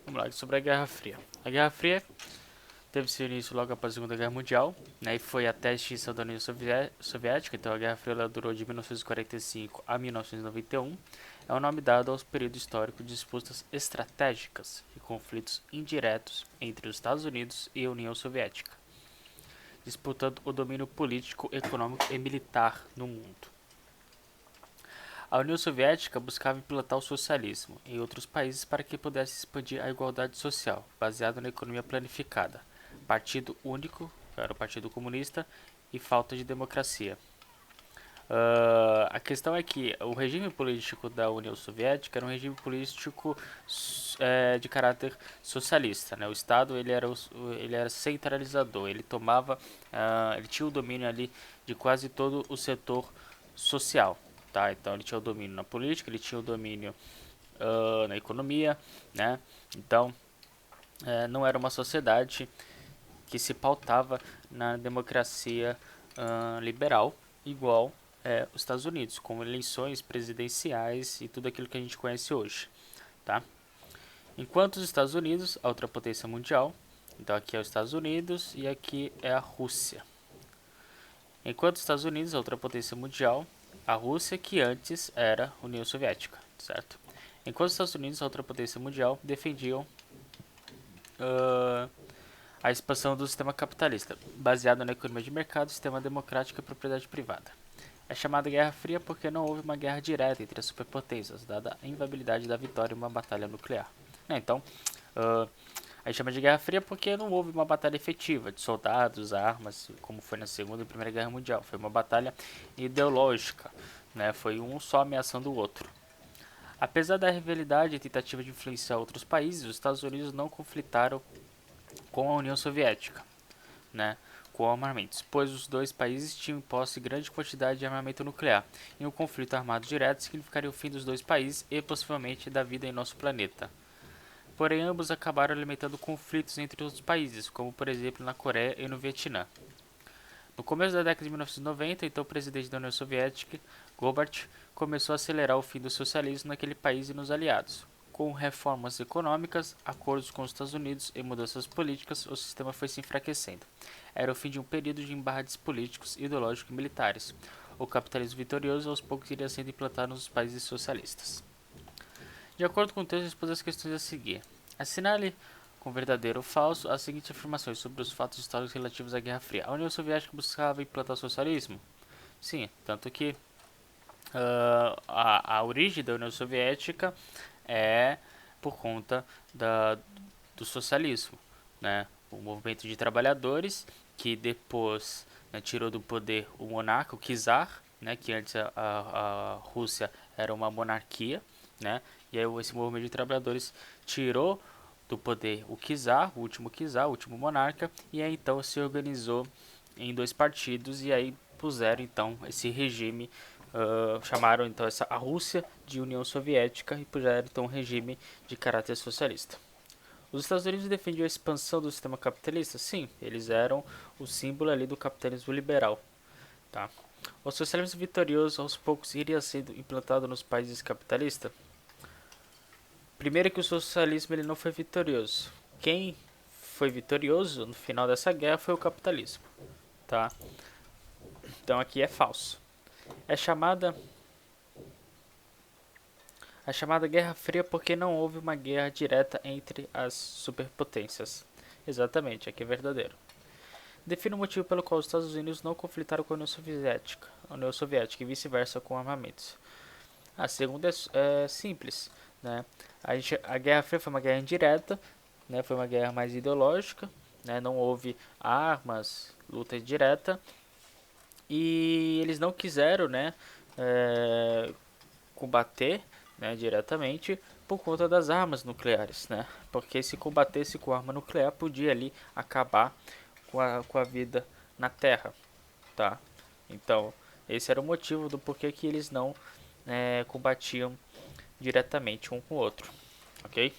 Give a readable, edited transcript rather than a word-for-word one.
Vamos lá, sobre a Guerra Fria. A Guerra Fria teve seu início logo após a Segunda Guerra Mundial, né, e foi até a extinção da União Soviética. Então a Guerra Fria ela durou de 1945 a 1991. É o nome dado aos períodos históricos de disputas estratégicas e conflitos indiretos entre os Estados Unidos e a União Soviética, disputando o domínio político, econômico e militar no mundo. A União Soviética buscava implantar o socialismo em outros países para que pudesse expandir a igualdade social, baseada na economia planificada, partido único, que era o Partido Comunista, e falta de democracia. A questão é que o regime político da União Soviética era um regime político de caráter socialista, né? O Estado ele era centralizador, ele tomava, ele tinha o domínio ali de quase todo o setor social, tá? Então ele tinha o domínio na política, ele tinha o domínio na economia, né? Então não era uma sociedade que se pautava na democracia liberal, igual os Estados Unidos, com eleições presidenciais e tudo aquilo que a gente conhece hoje, tá? Enquanto os Estados Unidos, a outra potência mundial, então aqui é os Estados Unidos e aqui é a Rússia. Enquanto os Estados Unidos, a outra potência mundial, a Rússia, que antes era União Soviética, certo? Enquanto os Estados Unidos, a outra potência mundial, defendiam a expansão do sistema capitalista, baseado na economia de mercado, sistema democrático e propriedade privada. É chamada Guerra Fria porque não houve uma guerra direta entre as superpotências, dada a inviabilidade da vitória em uma batalha nuclear. Então, a gente chama de Guerra Fria porque não houve uma batalha efetiva de soldados, armas, como foi na Segunda e Primeira Guerra Mundial. Foi uma batalha ideológica, né? Foi um só ameaçando o outro. Apesar da rivalidade e tentativa de influenciar outros países, os Estados Unidos não conflitaram com a União Soviética, né, com armamentos, pois os dois países tinham em posse grande quantidade de armamento nuclear, e um conflito armado direto significaria o fim dos dois países e possivelmente da vida em nosso planeta. Porém, ambos acabaram alimentando conflitos entre os países, como por exemplo na Coreia e no Vietnã. No começo da década de 1990, então o presidente da União Soviética, Gorbachev, começou a acelerar o fim do socialismo naquele país e nos aliados. Com reformas econômicas, acordos com os Estados Unidos e mudanças políticas, o sistema foi se enfraquecendo. Era o fim de um período de embates políticos, ideológicos e militares. O capitalismo vitorioso aos poucos iria sendo implantado nos países socialistas. De acordo com o texto, expôs as questões a seguir. Assinale com verdadeiro ou falso as seguintes afirmações sobre os fatos históricos relativos à Guerra Fria. A União Soviética buscava implantar o socialismo? Sim, tanto que a origem da União Soviética é por conta do socialismo, né? O movimento de trabalhadores que depois, né, tirou do poder o monarca, o czar, né, que antes a Rússia era uma monarquia, né? E aí esse movimento de trabalhadores tirou do poder o czar, o último monarca, e aí então se organizou em dois partidos e aí puseram então esse regime, chamaram então a Rússia de União Soviética e puseram então um regime de caráter socialista. Os Estados Unidos defendiam a expansão do sistema capitalista? Sim, eles eram o símbolo ali do capitalismo liberal, tá? O socialismo vitorioso aos poucos iria sendo implantado nos países capitalistas? Primeiro que o socialismo ele não foi vitorioso. Quem foi vitorioso no final dessa guerra foi o capitalismo, tá? Então aqui é falso. É chamada Guerra Fria porque não houve uma guerra direta entre as superpotências. Exatamente, aqui é verdadeiro. Defina o motivo pelo qual os Estados Unidos não conflitaram com a União Soviética e vice-versa com armamentos. A segunda é simples, né? A Guerra Fria foi uma guerra indireta, né? Foi uma guerra mais ideológica, né? Não houve armas, luta direta e eles não quiseram, né, combater, né, diretamente por conta das armas nucleares, né? Porque se combatesse com arma nuclear podia ali acabar com a vida na Terra, tá? Então esse era o motivo do porquê que eles não combatiam diretamente um com o outro, ok?